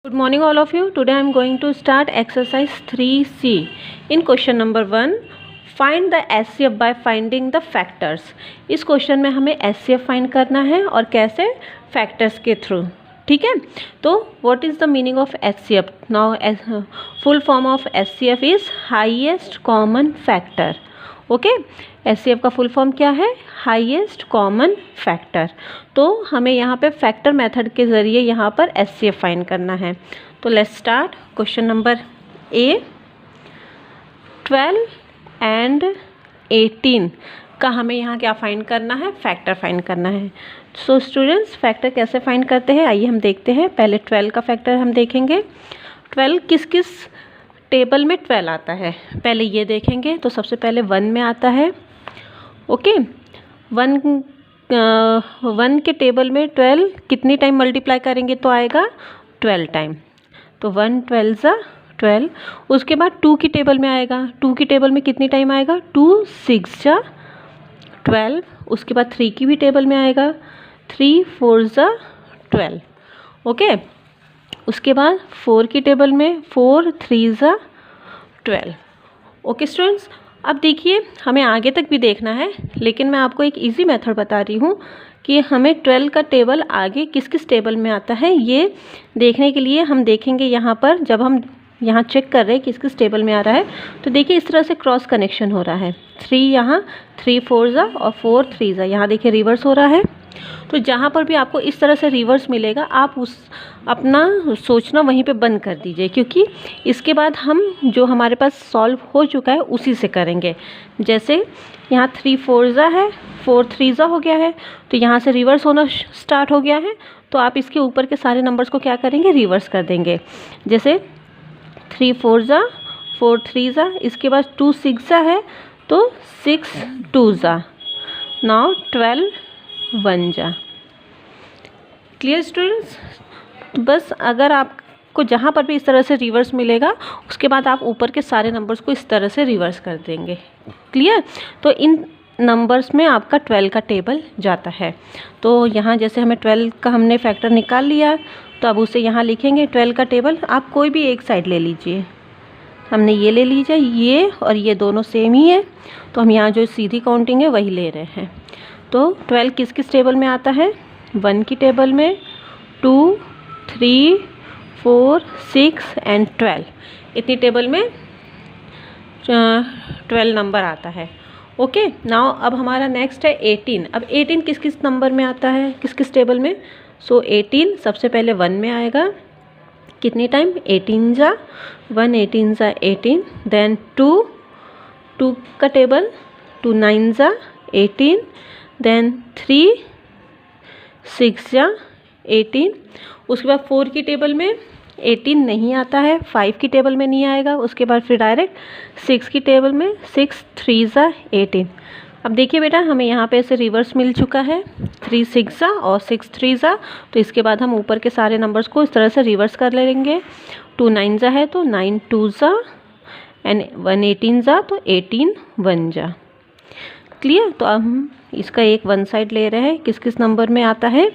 Good morning all of you. Today I am going to start exercise 3C. In question number 1, find the HCF by finding the factors. इस question में हमें HCF find करना है और कैसे factors के through. ठीक है, तो what is the meaning of HCF? Now full form of HCF is highest common factor. Okay, HCF का फुल फॉर्म क्या है? Highest common factor. तो हमें यहाँ पे फैक्टर मेथड के ज़रिए यहाँ पर HCF फाइंड करना है. तो let's start. Question number A, 12 and 18 का हमें यहाँ क्या फाइंड करना है? फैक्टर फाइंड करना है. सो स्टूडेंट्स, फैक्टर कैसे फाइंड करते हैं आइए हम देखते हैं. पहले 12 का फैक्टर हम देखेंगे. 12 किस किस टेबल में 12 आता है पहले ये देखेंगे. तो सबसे पहले 1 में आता है. ओके, 1 के टेबल में 12 कितनी टाइम मल्टीप्लाई करेंगे तो आएगा 12 टाइम. तो 1 12 ज़ा 12. उसके बाद 2 की टेबल में आएगा. 2 की टेबल में कितनी टाइम आएगा? 2 6 ज़ा 12. उसके बाद 3 की भी टेबल में आएगा. 3 4 ज़ा 12. ओके, उसके बाद 4 की टेबल में 4 3 ज़ा 12. ओके स्टूडेंट्स, अब देखिए हमें आगे तक भी देखना है, लेकिन मैं आपको एक इजी मेथड बता रही हूँ कि हमें 12 का टेबल आगे किस किस टेबल में आता है ये देखने के लिए हम देखेंगे. यहाँ पर जब हम यहाँ चेक कर रहे हैं किस किस टेबल में आ रहा है, तो देखिए इस तरह से क्रॉस कनेक्शन हो रहा है. 3 यहाँ 3 4 ज़ा और 4 3 ज़ा, यहाँ देखिए रिवर्स हो रहा है. तो जहाँ पर भी आपको इस तरह से रिवर्स मिलेगा आप उस अपना सोचना वहीं पे बंद कर दीजिए, क्योंकि इसके बाद हम जो हमारे पास सॉल्व हो चुका है उसी से करेंगे. जैसे यहाँ 3 4 ज़ा है, 4 3 ज़ा हो गया है, तो यहाँ से रिवर्स होना स्टार्ट हो गया है. तो आप इसके ऊपर के सारे नंबर्स को क्या करेंगे? रिवर्स कर देंगे. जैसे 3 4 ज़ा 4 3 ज़ा, इसके बाद 2 6 ज़ा है तो 6 2 ज़ा. नाउ 12 1 ज़ा. Clear students? बस अगर आपको जहाँ पर भी इस तरह से रिवर्स मिलेगा उसके बाद आप ऊपर के सारे नंबर्स को इस तरह से रिवर्स कर देंगे. क्लियर? तो इन नंबर्स में आपका 12 का टेबल जाता है. तो यहाँ जैसे हमें 12 का हमने फैक्टर निकाल लिया, तो अब उसे यहाँ लिखेंगे 12 का टेबल. आप कोई भी एक साइड ले लीजिए. हमने ये ले लीजिए, ये और ये दोनों सेम ही है, तो हम यहाँ जो सीधी काउंटिंग है वही ले रहे हैं. तो 12 किस किस टेबल में आता है? 1 की टेबल में, 2 3 4 6 एंड 12. इतनी टेबल में 12 नंबर आता है. ओके, नाउ अब हमारा नेक्स्ट है 18. अब 18 किस किस नंबर में आता है, किस किस टेबल में? सो 18 सबसे पहले 1 में आएगा. कितनी टाइम? 18 ज़ा 1 18 ज़ा 18. देन 2 का टेबल, 2 9 ज़ा 18. देन 3 6 ज़ा 18. उसके बाद 4 की टेबल में 18 नहीं आता है, 5 की टेबल में नहीं आएगा. उसके बाद फिर डायरेक्ट 6 की टेबल में 6 3 ज़ा 18. अब देखिए बेटा हमें यहाँ पे ऐसे रिवर्स मिल चुका है, 3 6 ज़ा और 6 3 ज़ा. तो इसके बाद हम ऊपर के सारे नंबर्स को इस तरह से रिवर्स कर लेंगे. 2 9 ज़ा है तो 9 2 ज़ा एंड 1 18 ज़ा तो 18 1 ज़ा. क्लियर? तो अब हम इसका एक वन साइड ले रहे हैं किस किस नंबर में आता है.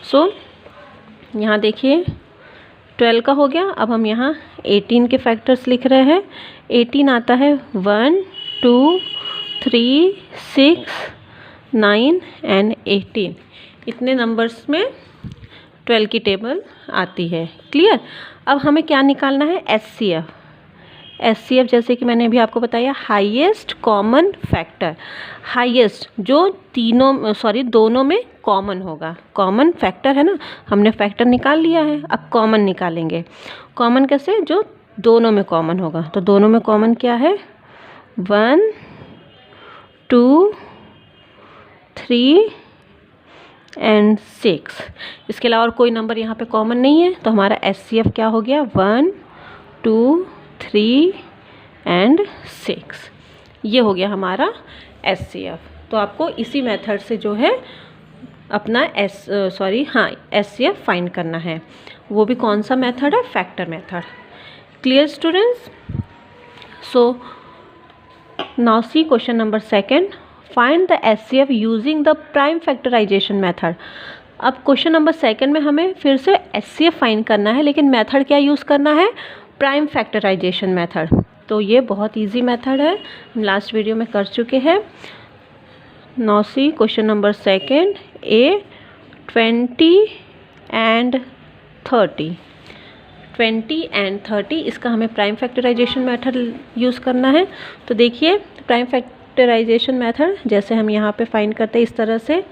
सो यहाँ देखिए 12 का हो गया. अब हम यहाँ 18 के फैक्टर्स लिख रहे हैं. 18 आता है 1 2 3 6 9 एंड 18. इतने नंबर्स में 12 की टेबल आती है. क्लियर? अब हमें क्या निकालना है? HCF. HCF जैसे कि मैंने अभी आपको बताया हाईएस्ट कॉमन फैक्टर. हाईएस्ट जो दोनों में कॉमन होगा. कॉमन फैक्टर है ना, हमने फैक्टर निकाल लिया है, अब कॉमन निकालेंगे. कॉमन कैसे? जो दोनों में कॉमन होगा. तो दोनों में कॉमन क्या है? 1 2 3 एंड 6. इसके अलावा और कोई नंबर यहाँ पे कॉमन नहीं है, तो हमारा HCF क्या हो गया? 1 2 3 एंड 6. ये हो गया हमारा HCF. तो आपको इसी मेथड से जो है अपना HCF फाइंड करना है. वो भी कौन सा मेथड है? Factor method. Clear students? So now see question number 2. Find the HCF using the prime factorization method. अब क्वेश्चन नंबर सेकंड में हमें फिर से एचसीएफ फाइंड करना है, लेकिन मेथड क्या यूज़ करना है, प्राइम फैक्टराइजेशन मेथड। तो ये बहुत इजी मेथड है, हम लास्ट वीडियो में कर चुके हैं। Now see question number second, A 20 and 30, 20 and 30 इसका हमें प्राइम फैक्टराइजेशन मेथड यूज़ करना है। तो देखिए प्राइम फैक्टराइजेशन मेथड जैसे हम यहाँ पे फाइंड करते हैं इस तरह से,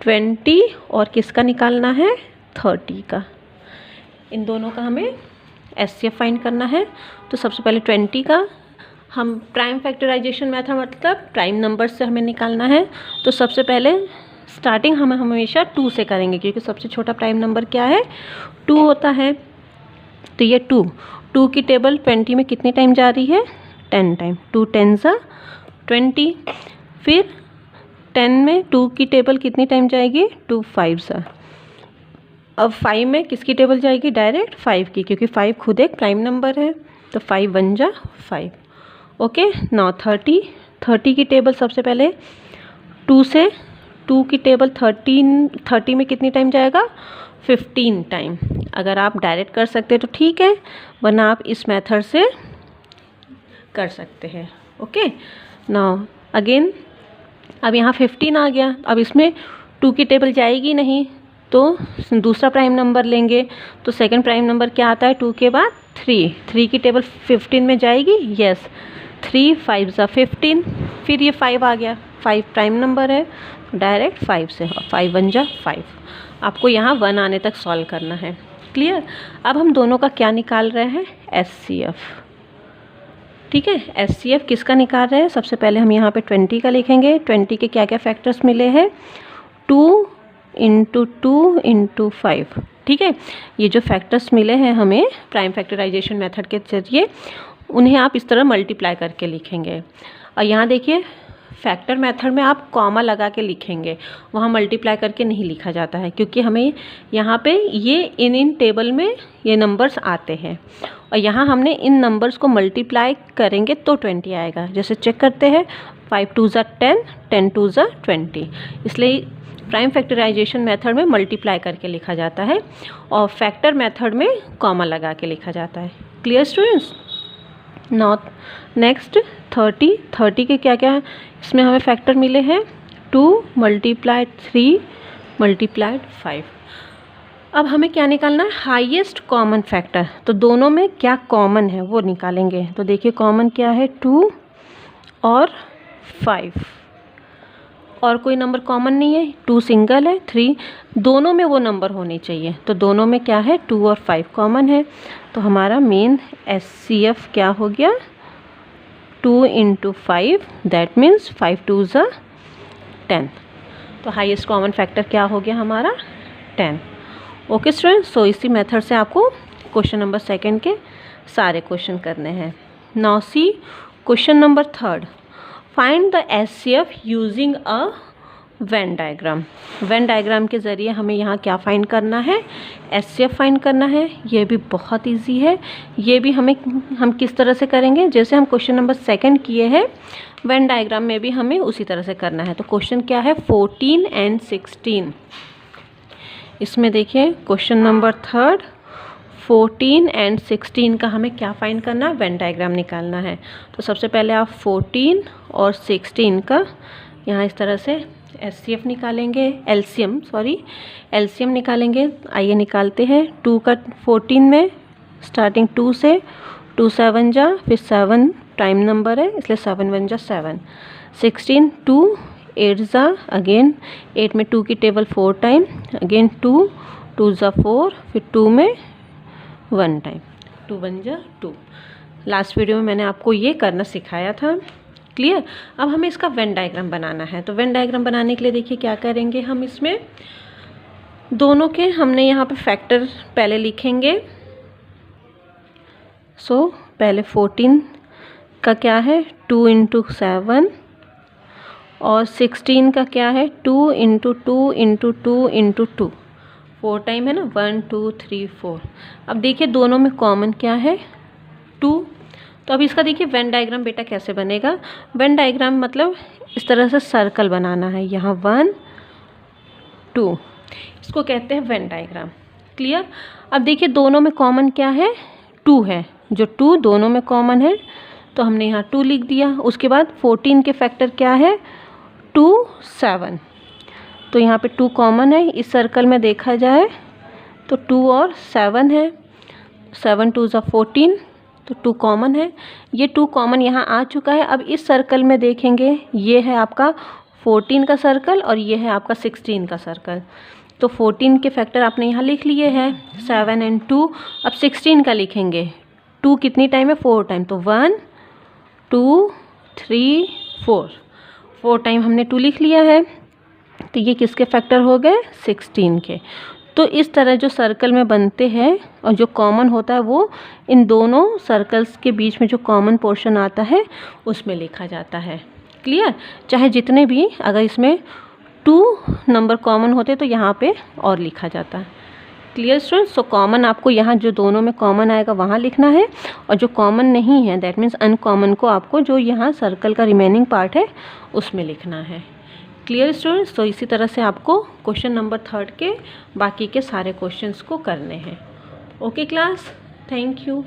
20 और किसका निकालना है, 30 का, इन दोनों का हमें एचसीएफ फाइंड करना है। तो सबसे पहले 20 का हम प्राइम फैक्टराइजेशन मेथड मतलब प्राइम नंबर से हमें निकालना है। तो सबसे पहले स्टार्टिंग हम हमेशा 2 से करेंगे, क्योंकि सबसे छोटा प्राइम नंबर क्या है, 2 होता है। तो ये 2 की टेबल 20 में कितनी टाइम जा रही है, 10 टाइम, 2 10 20। फिर 10 में 2 की टेबल कितनी टाइम जाएगी, 2 5 अब 5 में किसकी टेबल जाएगी, डायरेक्ट 5 की, क्योंकि 5 खुद एक प्राइम नंबर है। तो 5 1 जा 5। ओके, नाउ 30 की टेबल सबसे पहले 2 से, 2 की टेबल 30 में कितनी टाइम जाएगा, 15 टाइम। अगर आप डायरेक्ट कर सकते हैं तो ठीक है, वरना आप इस मेथड से कर सकते हैं। ओके, नाउ अगेन अब यहाँ 15 आ गया, अब इसमें 2 की टेबल जाएगी नहीं, तो दूसरा प्राइम नंबर लेंगे। तो सेकंड प्राइम नंबर क्या आता है, 2 के बाद 3 की टेबल 15 में जाएगी, यस, 3 5 जा 15। फिर ये 5 आ गया, 5 प्राइम नंबर है, डायरेक्ट 5 से, 5 1 जा 5। आपको यहाँ 1 आने तक सॉल्व करना है। क्लियर। अब हम दोनों का क्या निकाल रहे हैं, एचसीएफ। ठीक है, एचसीएफ किसका निकाल रहे हैं, सबसे पहले हम यहाँ पे 20 का लिखेंगे। 20 के क्या क्या फैक्टर्स मिले हैं, 2 × 2 × 5। ठीक है, ये जो फैक्टर्स मिले हैं हमें प्राइम फैक्टराइजेशन मेथड के जरिए, उन्हें आप इस तरह मल्टीप्लाई करके लिखेंगे। और यहाँ देखिए फैक्टर मेथड में आप कॉमा लगा के लिखेंगे, वहाँ मल्टीप्लाई करके नहीं लिखा जाता है, क्योंकि हमें यहाँ पे ये इन टेबल में ये नंबर्स आते हैं, और यहाँ हमने इन नंबर्स को मल्टीप्लाई करेंगे तो 20 आएगा। जैसे चेक करते हैं, 5 2 जा 10, 10 2 जा 20। इसलिए प्राइम फैक्टराइजेशन मेथड में मल्टीप्लाई करके लिखा जाता है, और फैक्टर मेथड में कॉमा लगा के लिखा जाता है। Clear students. नॉट नेक्स्ट 30 के क्या क्या है, इसमें हमें फैक्टर मिले हैं, 2 × 3 × 5। अब हमें क्या निकालना है, हाईएस्ट कॉमन फैक्टर। तो दोनों में क्या कॉमन है वो निकालेंगे। तो देखिए कॉमन क्या है, 2 और 5, और कोई नंबर कॉमन नहीं है, 2 सिंगल है, 3 दोनों में वो नंबर होने चाहिए। तो दोनों में क्या है, 2 और 5 कॉमन है। तो हमारा मेन एचसीएफ क्या हो गया, 2 × 5, दैट मीन्स 5 2 जा 10। तो हाईएस्ट कॉमन फैक्टर क्या हो गया हमारा, 10। ओके स्टूडेंट्स, सो इसी मेथड से आपको क्वेश्चन नंबर सेकंड के सारे क्वेश्चन करने हैं। Now see question number third, find the HCF using a Venn diagram. Venn diagram के ज़रिए हमें यहाँ क्या फाइंड करना है, एचसीएफ फाइंड करना है। ये भी बहुत इजी है, ये भी हम किस तरह से करेंगे, जैसे हम क्वेश्चन नंबर सेकंड किए हैं, वेन डायग्राम में भी हमें उसी तरह से करना है। तो क्वेश्चन क्या है, 14 and 16। इसमें देखिए क्वेश्चन नंबर थर्ड, 14 and 16 का हमें क्या फाइंड करना है, वेन डायग्राम निकालना है। तो सबसे पहले आप 14 और 16 का यहाँ इस तरह से एचसीएफ निकालेंगे, एलसीएम निकालेंगे। आइए निकालते हैं। 2 का 14 में स्टार्टिंग 2 से, 2 7 जा, फिर 7 प्राइम नंबर है इसलिए 7 1 जा 7। 16 2 8 जा, अगेन 8 में 2 की टेबल 4 टाइम, अगेन 2 2 जा 4, फिर 2 में 1 टाइम, 2 1 जा 2। लास्ट वीडियो में मैंने आपको ये करना सिखाया था। क्लियर। अब हमें इसका वेन डायग्राम बनाना है। तो वेन डायग्राम बनाने के लिए देखिए क्या करेंगे, हम इसमें दोनों के हमने यहाँ पे फैक्टर पहले लिखेंगे। सो पहले 14 का क्या है, 2 × 7, और 16 का क्या है, 2 × 2 × 2 × 2, 4 टाइम है ना, 1 2 3 4। अब देखिए दोनों में कॉमन क्या है, 2। तो अब इसका देखिए वेन डायग्राम बेटा कैसे बनेगा। वेन डायग्राम मतलब इस तरह से सर्कल बनाना है, यहाँ 1 2, इसको कहते हैं वेन डायग्राम। क्लियर। अब देखिए दोनों में कॉमन क्या है, 2 है, जो 2 दोनों में कॉमन है तो हमने यहाँ 2 लिख दिया। उसके बाद 14 के फैक्टर क्या है, 2 7, तो यहाँ पे 2 कॉमन है। इस सर्कल में देखा जाए तो 2 और 7 है, 7 2 = 14, तो 2 कॉमन है। ये 2 कॉमन यहाँ आ चुका है। अब इस सर्कल में देखेंगे, ये है आपका 14 का सर्कल और ये है आपका 16 का सर्कल। तो 14 के फैक्टर आपने यहाँ लिख लिए हैं 7 और 2। अब 16 का लिखेंगे, 2 कितनी टाइम है, 4 टाइम, तो 1 2 3 4 टाइम हमने 2 लिख लिया है। तो ये किसके फैक्टर हो गए, 16 के। तो इस तरह जो सर्कल में बनते हैं और जो कॉमन होता है वो इन दोनों सर्कल्स के बीच में जो कॉमन पोर्शन आता है उसमें लिखा जाता है। क्लियर। चाहे जितने भी, अगर इसमें 2 नंबर कॉमन होते तो यहाँ पे और लिखा जाता है। Clear students. सो कॉमन आपको यहाँ जो दोनों में कॉमन आएगा वहाँ लिखना है, और जो कॉमन नहीं है दैट मीन्स अनकॉमन को आपको जो यहाँ सर्कल का रिमेनिंग पार्ट है उसमें लिखना है। Clear students. तो इसी तरह से आपको क्वेश्चन नंबर 3 के बाकी के सारे क्वेश्चंस को करने हैं। Okay class, thank you.